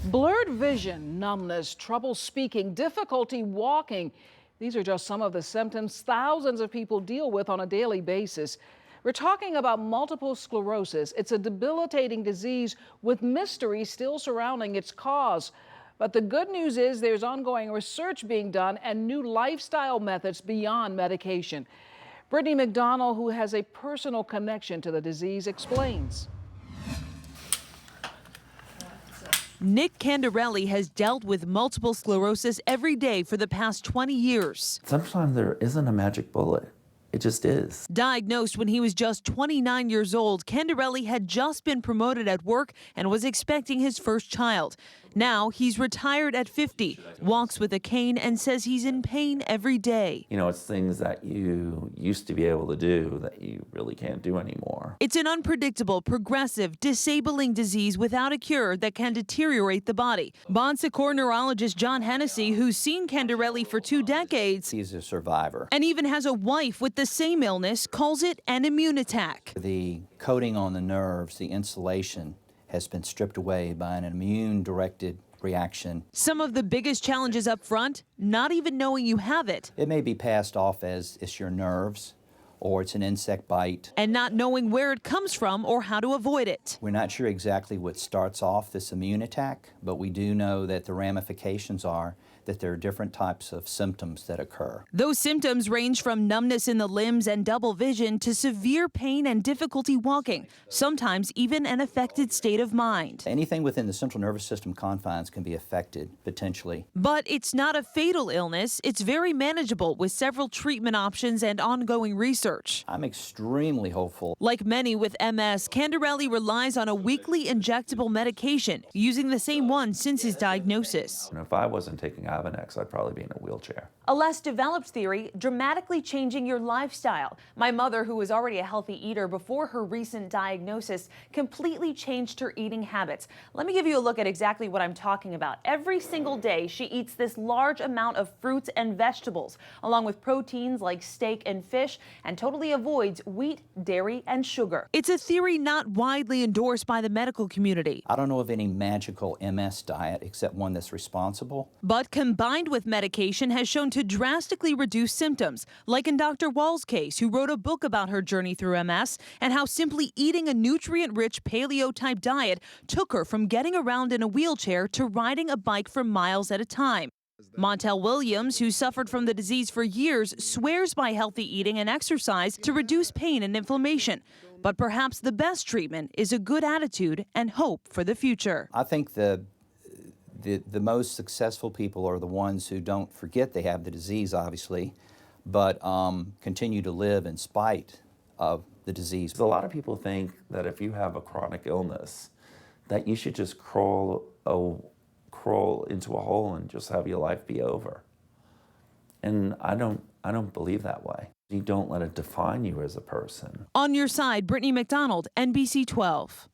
Blurred vision, numbness, trouble speaking, difficulty walking. These are just some of the symptoms thousands of people deal with on a daily basis. We're talking about multiple sclerosis. It's a debilitating disease with mystery still surrounding its cause. But the good news is there's ongoing research being done and new lifestyle methods beyond medication. Britni McDonald, who has a personal connection to the disease, explains. Nick Candarelli has dealt with multiple sclerosis every day for the past 20 years. Sometimes there isn't a magic bullet. It just is. Diagnosed when he was just 29 years old, Candarelli had just been promoted at work and was expecting his first child. Now he's retired at 50, walks with a cane, and says he's in pain every day. You know, it's things that you used to be able to do that you really can't do anymore. It's an unpredictable, progressive, disabling disease without a cure that can deteriorate the body. Bon Secours neurologist John Hennessy, who's seen Candarelli for 2 decades, he's a survivor, and even has a wife with the same illness, calls it an immune attack. The coating on the nerves, the insulation, has been stripped away by an immune-directed reaction. Some of the biggest challenges up front, not even knowing you have it. It may be passed off as it's your nerves, or it's an insect bite. And not knowing where it comes from or how to avoid it. We're not sure exactly what starts off this immune attack, but we do know that the ramifications are that there are different types of symptoms that occur. Those symptoms range from numbness in the limbs and double vision to severe pain and difficulty walking, sometimes even an affected state of mind. Anything within the central nervous system confines can be affected, potentially. But it's not a fatal illness. It's very manageable with several treatment options and ongoing research. I'm extremely hopeful. Like many with MS, Candarelli relies on a weekly injectable medication, using the same one since his diagnosis. And if I wasn't taking Avonex, I'd probably be in a wheelchair. A less developed theory, dramatically changing your lifestyle. My mother, who was already a healthy eater before her recent diagnosis, completely changed her eating habits. Let me give you a look at exactly what I'm talking about. Every single day, she eats this large amount of fruits and vegetables, along with proteins like steak and fish, and totally avoids wheat, dairy, and sugar. It's a theory not widely endorsed by the medical community. I don't know of any magical MS diet except one that's responsible. But combined with medication has shown to drastically reduce symptoms, like in Dr. Wall's case, who wrote a book about her journey through MS and how simply eating a nutrient-rich paleo-type diet took her from getting around in a wheelchair to riding a bike for miles at a time. Montel Williams, who suffered from the disease for years, swears by healthy eating and exercise to reduce pain and inflammation. But perhaps the best treatment is a good attitude and hope for the future. I think the most successful people are the ones who don't forget they have the disease, obviously, but continue to live in spite of the disease. A lot of people think that if you have a chronic illness, that you should just crawl into a hole and just have your life be over. And I don't believe that way. You don't let it define you as a person. On your side, Britni McDonald, NBC 12.